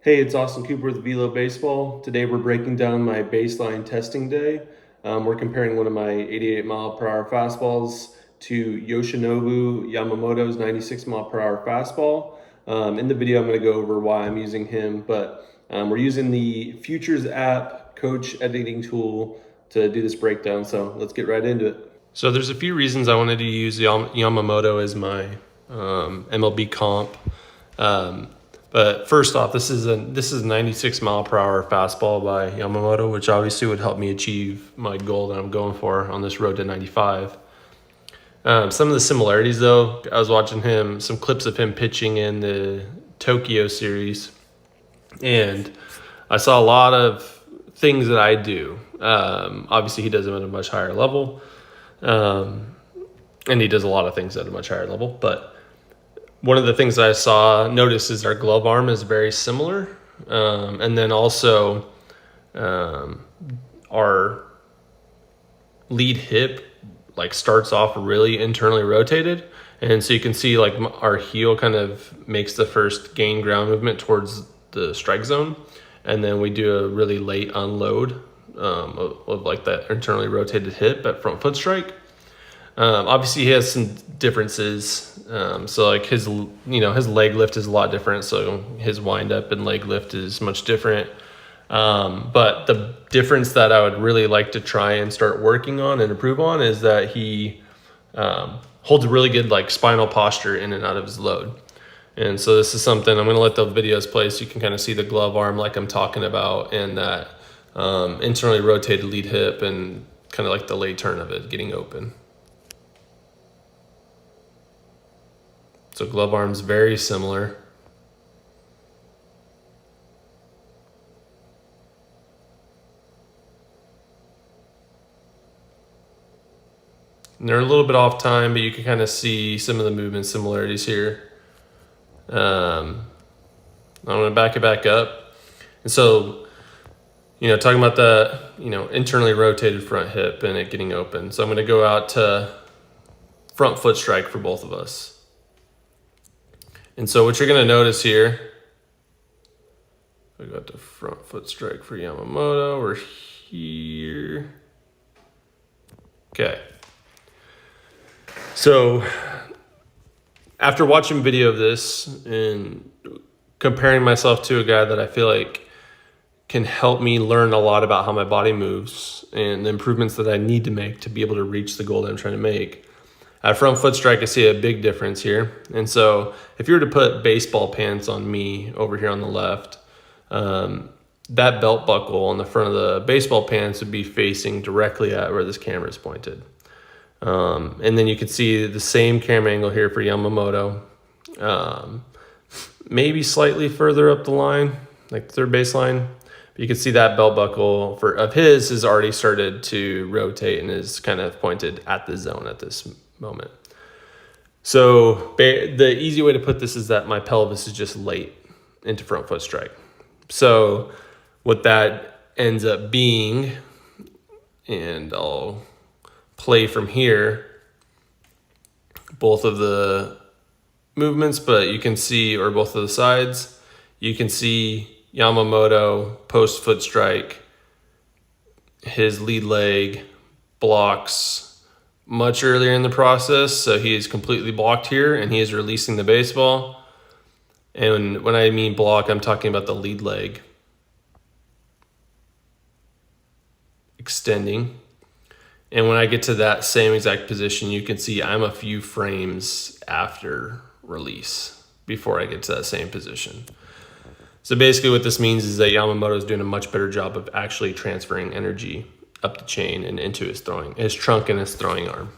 Hey, it's Austin Cooper with Velo Baseball. Today we're breaking down my baseline testing day. We're comparing one of my 88 mile per hour fastballs to Yoshinobu Yamamoto's 96 mile per hour fastball. In the video, I'm going to go over why I'm using him, but we're using the Futures app coach editing tool to do this breakdown. So let's get right into it. So there's a few reasons I wanted to use Yamamoto as my MLB comp. But first off, this is a 96 mile per hour fastball by Yamamoto, which obviously would help me achieve my goal that I'm going for on this road to 95. Some of the similarities, though, I was watching some clips of him pitching in the Tokyo series, and I saw a lot of things that I do. Obviously, he does them at a much higher level, and he does a lot of things at a much higher level, but one of the things that I noticed is our glove arm is very similar. And then also our lead hip starts off really internally rotated. And so you can see our heel kind of makes the first gain ground movement towards the strike zone. And then we do a really late unload of that internally rotated hip at front foot strike. Obviously he has some differences. So his leg lift is a lot different. So his wind up and leg lift is much different. But the difference that I would really like to try and start working on and improve on is that he, holds a really good spinal posture in and out of his load. And so this is something I'm going to let the videos play so you can kind of see the glove arm like I'm talking about, and that, internally rotated lead hip and kind of the late turn of it getting open. So glove arm's very similar. And they're a little bit off time, but you can kind of see some of the movement similarities here. I'm going to back it back up. And so, talking about the, internally rotated front hip and it getting open. So I'm going to go out to front foot strike for both of us. And so what you're going to notice here, I got the front foot strike for Yamamoto. We're here. Okay. So after watching video of this and comparing myself to a guy that I feel like can help me learn a lot about how my body moves and the improvements that I need to make to be able to reach the goal that I'm trying to make, at front foot strike, I see a big difference here. And so if you were to put baseball pants on me over here on the left, that belt buckle on the front of the baseball pants would be facing directly at where this camera is pointed. And then you can see the same camera angle here for Yamamoto, maybe slightly further up the line, like the third baseline. But you can see that belt buckle of his has already started to rotate and is kind of pointed at the zone at this moment. So the easy way to put this is that my pelvis is just late into front foot strike. So what that ends up being, and I'll play from here, both of the movements, but you can see, or both of the sides, you can see Yamamoto post foot strike, his lead leg blocks much earlier in the process, so he is completely blocked here and he is releasing the baseball. And when I mean block, I'm talking about the lead leg extending. And when I get to that same exact position, you can see I'm a few frames after release before I get to that same position. So basically what this means is that Yamamoto is doing a much better job of actually transferring energy up the chain and into his trunk and his throwing arm.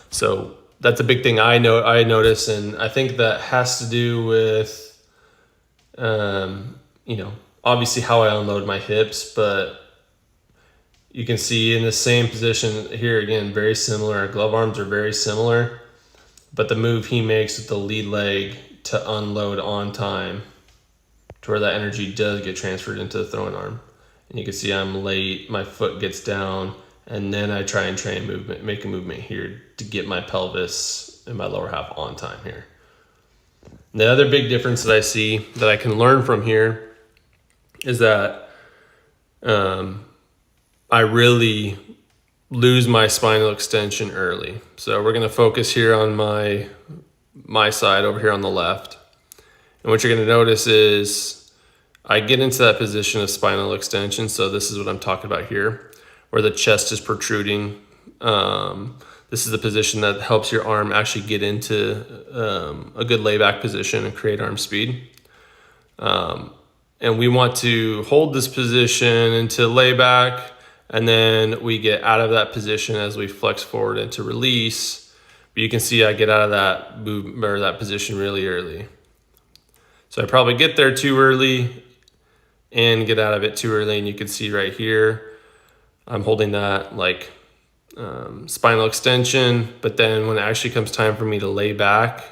So that's a big thing I notice, and I think that has to do with, obviously how I unload my hips, but you can see in the same position here, again, very similar. Our glove arms are very similar, but the move he makes with the lead leg to unload on time to where that energy does get transferred into the throwing arm. And you can see I'm late, my foot gets down, and then I try and make a movement here to get my pelvis and my lower half on time here. The other big difference that I see that I can learn from here is that I really lose my spinal extension early. So we're going to focus here on my side over here on the left. And what you're going to notice is I get into that position of spinal extension. So this is what I'm talking about here, where the chest is protruding. This is the position that helps your arm actually get into a good layback position and create arm speed. And we want to hold this position into layback, and then we get out of that position as we flex forward into release. But you can see I get out of that move or that position really early. So I probably get there too early and get out of it too early. And you can see right here, I'm holding that like spinal extension, but then when it actually comes time for me to lay back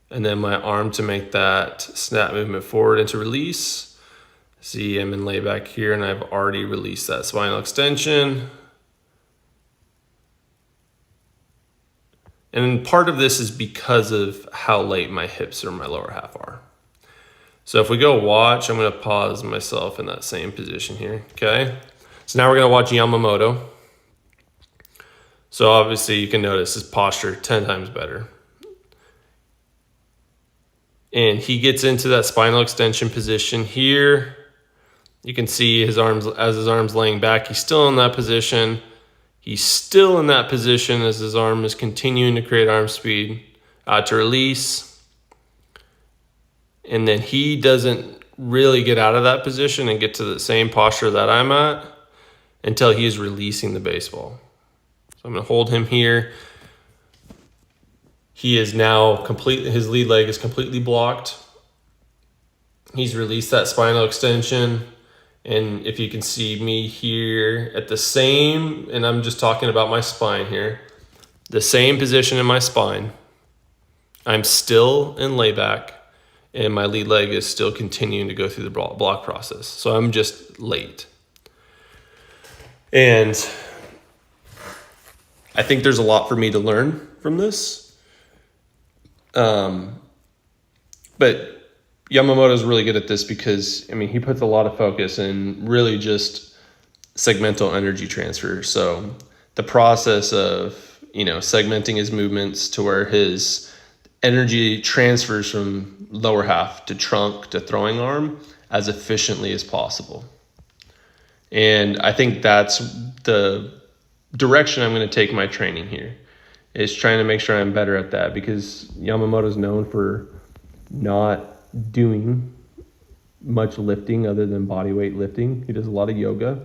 and then my arm to make that snap movement forward into release, see, I'm in layback here and I've already released that spinal extension. And part of this is because of how late my hips or my lower half are. So if we go watch, I'm going to pause myself in that same position here. Okay. So now we're going to watch Yamamoto. So obviously you can notice his posture 10 times better. And he gets into that spinal extension position here. You can see his arms, as his arm's laying back, he's still in that position. He's still in that position as his arm is continuing to create arm speed to release. And then he doesn't really get out of that position and get to the same posture that I'm at until he is releasing the baseball. So I'm going to hold him here. He is now his lead leg is completely blocked. He's released that spinal extension. And if you can see me here at the same, and I'm just talking about my spine here, the same position in my spine, I'm still in layback and my lead leg is still continuing to go through the block process. So I'm just late. And I think there's a lot for me to learn from this. But Yamamoto's really good at this because, I mean, he puts a lot of focus in really just segmental energy transfer. So the process of, segmenting his movements to where his energy transfers from lower half to trunk to throwing arm as efficiently as possible. And I think that's the direction I'm going to take my training here, is trying to make sure I'm better at that, because Yamamoto's known for not doing much lifting other than body weight lifting. He does a lot of yoga.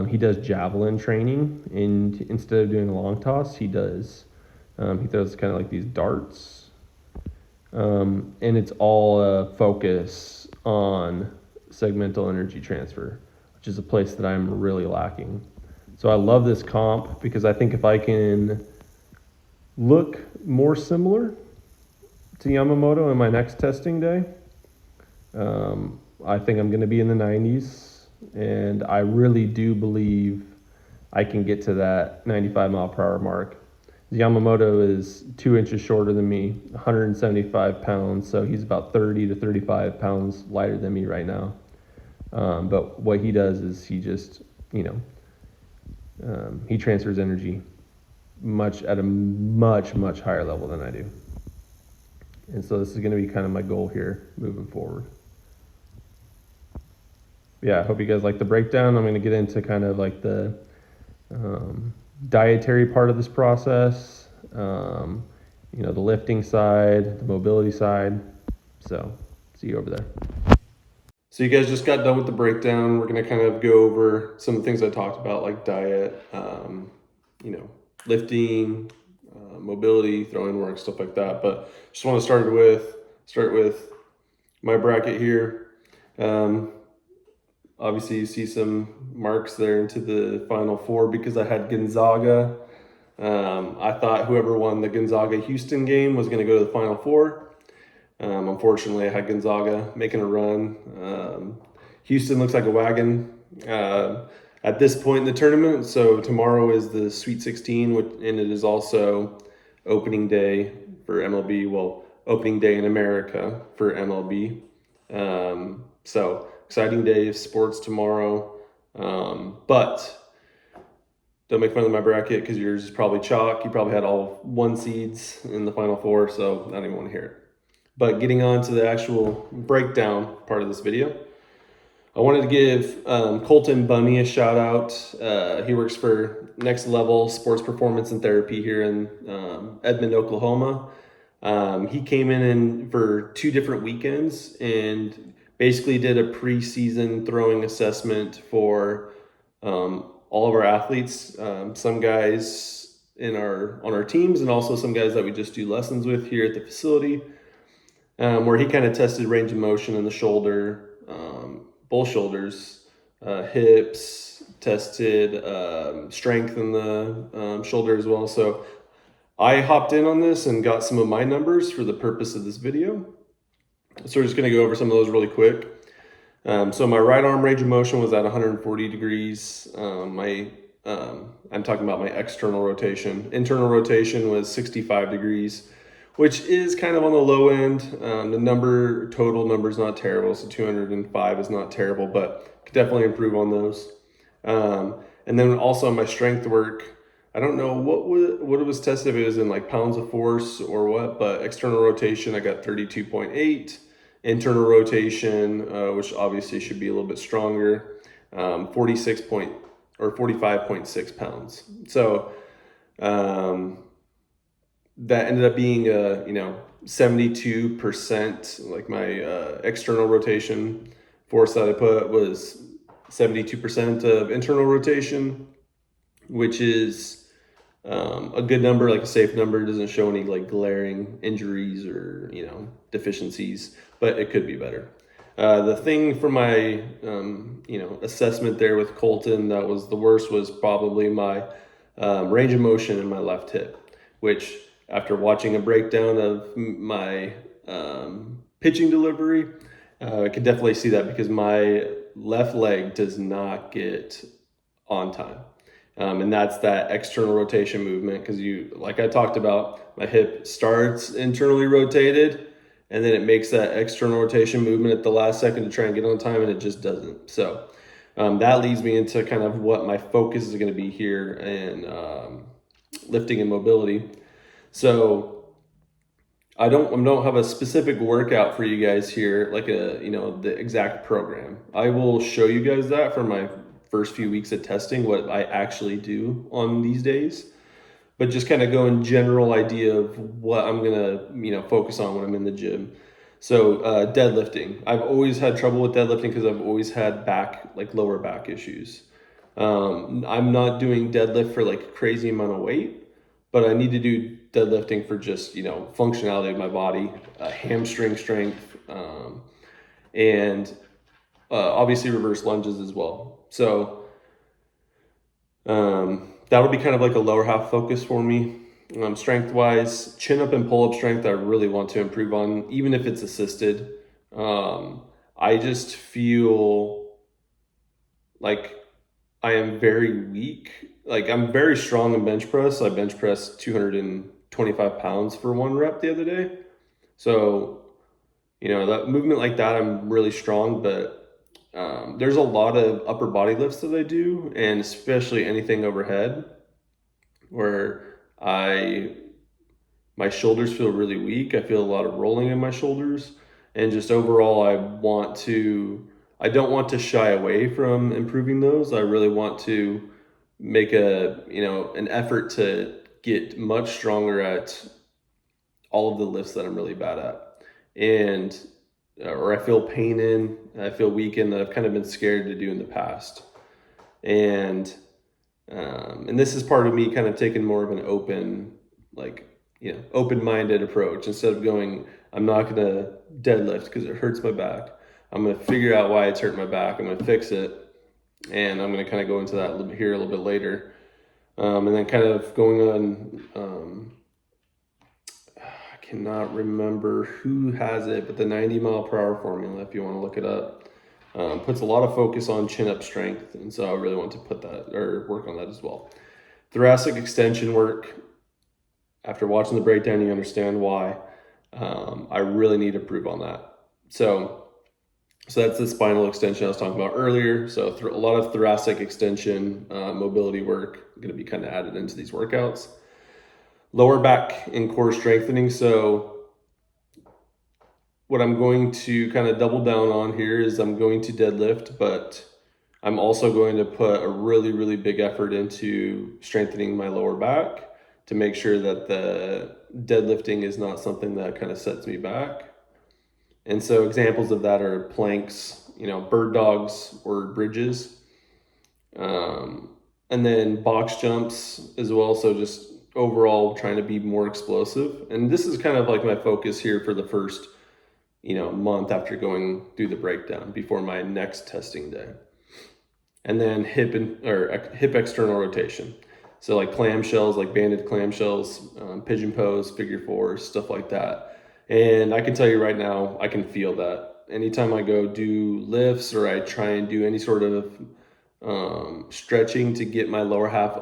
He does javelin training, and instead of doing a long toss, he throws kind of like these darts. And it's all a focus on segmental energy transfer, which is a place that I'm really lacking. So I love this comp because I think if I can look more similar to Yamamoto in my next testing day, I think I'm going to be in the 90s, and I really do believe I can get to that 95 mile per hour mark. Yamamoto is 2 inches shorter than me, 175 pounds, so he's about 30 to 35 pounds lighter than me right now. But what he does is he just, he transfers energy at a much higher level than I do. And so this is going to be kind of my goal here moving forward. Yeah, I hope you guys like the breakdown. I'm going to get into kind of like the dietary part of this process, the lifting side, the mobility side. So see you over there. So you guys just got done with the breakdown. We're going to kind of go over some of the things I talked about, like diet, lifting, mobility, throwing work, stuff like that. But just want to start with my bracket here. Obviously you see some marks there into the Final Four because I had Gonzaga. I thought whoever won the Gonzaga-Houston game was going to go to the Final Four. Unfortunately, I had Gonzaga making a run. Houston looks like a wagon at this point in the tournament. So tomorrow is the Sweet 16, and it is also opening day for MLB. Well, opening day in America for MLB. So exciting day of sports tomorrow. But don't make fun of my bracket because yours is probably chalk. You probably had all 1 seeds in the Final Four, so I don't even want to hear it. But getting on to the actual breakdown part of this video, I wanted to give Colton Bunny a shout out. He works for Next Level Sports Performance and Therapy here in Edmond, Oklahoma. He came in for 2 different weekends and basically did a preseason throwing assessment for all of our athletes, some guys on our teams, and also some guys that we just do lessons with here at the facility, where he kind of tested range of motion in the shoulder, both shoulders, hips, tested strength in the shoulder as well. So I hopped in on this and got some of my numbers for the purpose of this video. So we're just going to go over some of those really quick. So my right arm range of motion was at 140 degrees. I'm talking about my external rotation. Internal rotation was 65 degrees, which is kind of on the low end. The total number is not terrible. So 205 is not terrible, but could definitely improve on those. And then also my strength work, I don't know what it was tested, if it was in like pounds of force or what, but external rotation, I got 32.8. Internal rotation, which obviously should be a little bit stronger, 45.6 pounds. So that ended up being 72%. Like my external rotation force that I put was 72% of internal rotation, which is a good number, like a safe number. It doesn't show any like glaring injuries or deficiencies, but it could be better. The thing for my assessment there with Colton that was the worst was probably my range of motion in my left hip, which after watching a breakdown of my pitching delivery, I could definitely see that because my left leg does not get on time. And that's that external rotation movement, because like I talked about, my hip starts internally rotated and then it makes that external rotation movement at the last second to try and get on time, and it just doesn't. So that leads me into kind of what my focus is going to be here in lifting and mobility. So I don't have a specific workout for you guys here, like the exact program. I will show you guys that for my first few weeks of testing, what I actually do on these days, but just kind of go in general idea of what I'm gonna focus on when I'm in the gym. So deadlifting, I've always had trouble with deadlifting because I've always had lower back issues. I'm not doing deadlift for like a crazy amount of weight, but I need to do deadlifting for just functionality of my body, hamstring strength, and obviously reverse lunges as well. So that would be kind of like a lower half focus for me. Strength wise, chin up and pull up strength I really want to improve on, even if it's assisted. I just feel like I am very weak. Like I'm very strong in bench press. I bench pressed 225 pounds for 1 rep the other day. So, that movement like that, I'm really strong, but there's a lot of upper body lifts that I do, and especially anything overhead, where my shoulders feel really weak. I feel a lot of rolling in my shoulders, and just overall, I don't want to shy away from improving those. I really want to make an effort to get much stronger at all of the lifts that I'm really bad at, or I feel pain in, I feel weak in, that I've kind of been scared to do in the past. And this is part of me kind of taking more of an open-minded approach. Instead of going, I'm not going to deadlift because it hurts my back, I'm going to figure out why it's hurting my back. I'm going to fix it. And I'm going to kind of go into that a little bit later. And then kind of going on, I cannot remember who has it, but the 90 mile per hour formula, if you want to look it up, puts a lot of focus on chin up strength. And so I really want to work on that as well. Thoracic extension work, after watching the breakdown, you understand why. I really need to improve on that. So that's the spinal extension I was talking about earlier. So a lot of thoracic extension, mobility work going to be kind of added into these workouts. Lower back and core strengthening. So what I'm going to kind of double down on here is I'm going to deadlift, but I'm also going to put a really, really big effort into strengthening my lower back to make sure that the deadlifting is not something that kind of sets me back. And so examples of that are planks, bird dogs or bridges. And then box jumps as well. So just overall trying to be more explosive. And this is kind of like my focus here for the first, month after going through the breakdown before my next testing day. And then hip external rotation. So like clamshells, like banded clamshells, pigeon pose, figure fours, stuff like that. And I can tell you right now, I can feel that. Anytime I go do lifts or I try and do any sort of stretching to get my lower half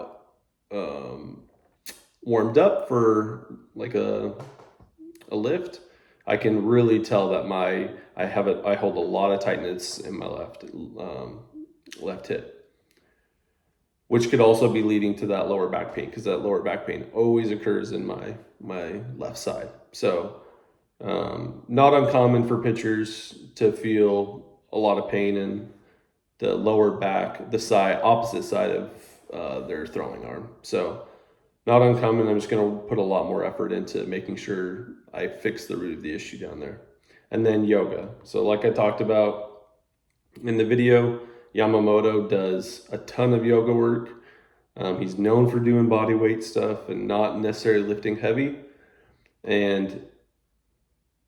warmed up for like a lift, I can really tell that I hold a lot of tightness in my left hip, which could also be leading to that lower back pain, because that lower back pain always occurs in my left side. So not uncommon for pitchers to feel a lot of pain in the lower back, the opposite side of their throwing arm. So not uncommon. I'm just going to put a lot more effort into making sure I fix the root of the issue down there. And then yoga. So like I talked about in the video, Yamamoto does a ton of yoga work. He's known for doing body weight stuff and not necessarily lifting heavy. And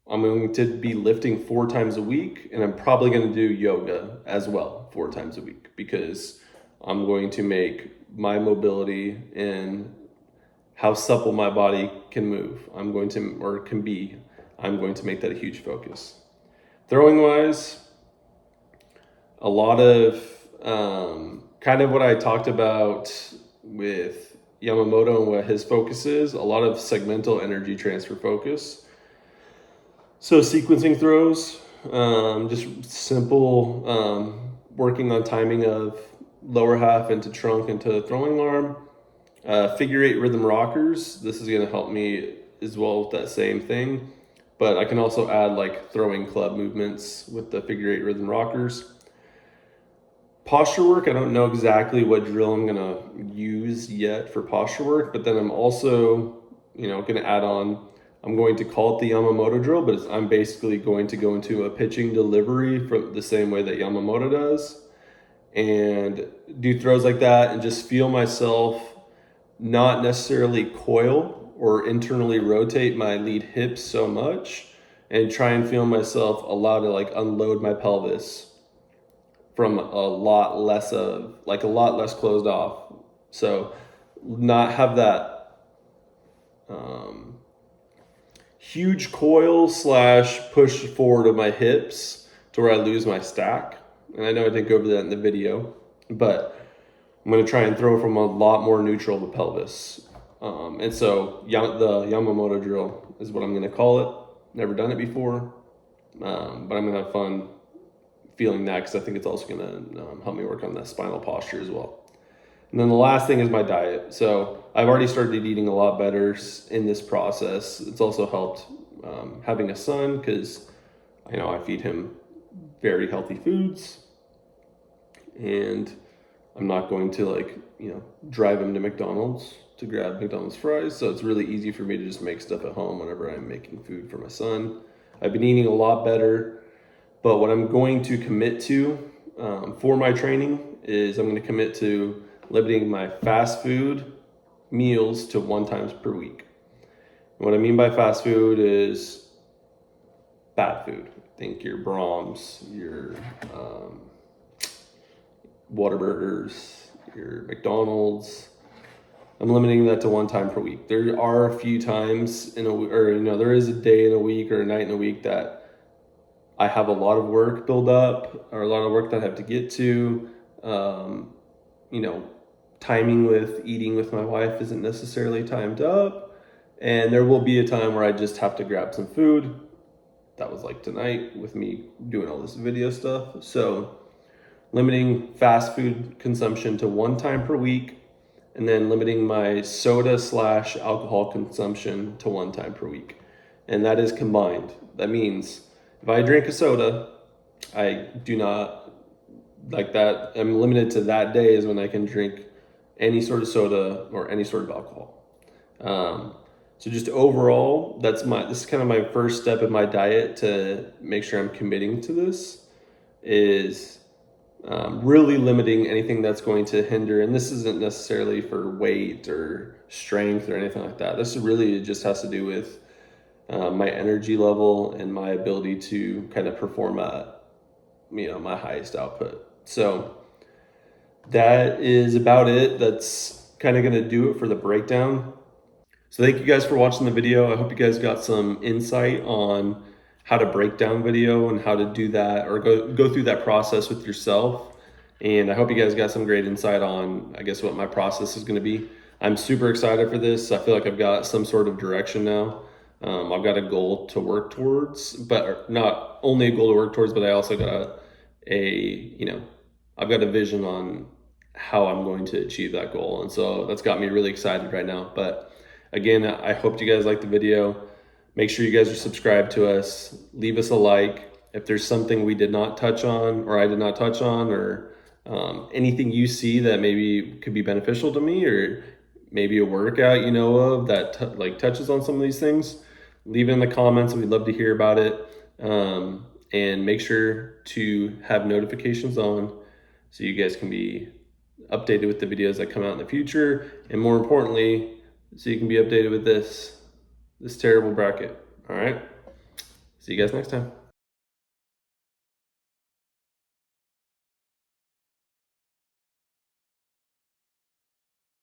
I'm going to be lifting 4 times a week, and I'm probably going to do yoga as well 4 times a week, because I'm going to make my mobility and how supple my body can move. I'm going to make that a huge focus. Throwing wise, a lot of kind of what I talked about with Yamamoto and what his focus is, a lot of segmental energy transfer focus. So sequencing throws, just simple working on timing of lower half into trunk into throwing arm. Figure 8 rhythm rockers. This is going to help me as well with that same thing. But I can also add like throwing club movements with the figure 8 rhythm rockers. Posture work, I don't know exactly what drill I'm going to use yet for posture work, but then I'm also, going to add on, I'm going to call it the Yamamoto drill, but I'm basically going to go into a pitching delivery from the same way that Yamamoto does and do throws like that and just feel myself not necessarily coil or internally rotate my lead hips so much, and try and feel myself allowed to like unload my pelvis from a lot less closed off. So not have that huge coil / push forward of my hips to where I lose my stack. And I know I didn't go over that in the video, but I'm going to try and throw from a lot more neutral of the pelvis. And so the Yamamoto drill is what I'm going to call it. Never done it before, but I'm going to have fun feeling that, because I think it's also going to help me work on that spinal posture as well. And then the last thing is my diet. So I've already started eating a lot better in this process. It's also helped having a son, because I feed him very healthy foods, and I'm not going to drive him to McDonald's to grab McDonald's fries. So it's really easy for me to just make stuff at home whenever I'm making food for my son. I've been eating a lot better, but what I'm going to commit to for my training is I'm going to commit to limiting my fast food meals to 1 time per week. And what I mean by fast food is bad food. Think your Brahms, your Whataburgers, your McDonald's. I'm limiting that to 1 time per week. There are a few times there is a day in a week or a night in a week that I have a lot of work build up, or a lot of work that I have to get to. Timing with eating with my wife isn't necessarily timed up. And there will be a time where I just have to grab some food. That was like tonight with me doing all this video stuff. So limiting fast food consumption to 1 time per week, and then limiting my soda / alcohol consumption to 1 time per week. And that is combined. That means if I drink a soda, I do not like that. I'm limited to that day is when I can drink any sort of soda or any sort of alcohol. So just overall, this is kind of my first step in my diet to make sure I'm committing to this, is really limiting anything that's going to hinder. And this isn't necessarily for weight or strength or anything like that. This really just has to do with my energy level and my ability to kind of perform at, my highest output. So that is about it. That's kind of going to do it for the breakdown. So thank you guys for watching the video. I hope you guys got some insight on how to break down video and how to do that, or go through that process with yourself. And I hope you guys got some great insight on, I guess, what my process is going to be. I'm super excited for this. I feel like I've got some sort of direction now. I've got a goal to work towards, but not only a goal to work towards, but I also got I've got a vision on how I'm going to achieve that goal. And so that's got me really excited right now. But again, I hope you guys liked the video. Make sure you guys are subscribed to us. Leave us a like. If there's something we did not touch on, or I did not touch on, or anything you see that maybe could be beneficial to me, or maybe a workout you know of that touches on some of these things, leave it in the comments. We'd love to hear about it. And make sure to have notifications on so you guys can be updated with the videos that come out in the future. And more importantly, so you can be updated with this terrible bracket. All right. See you guys next time.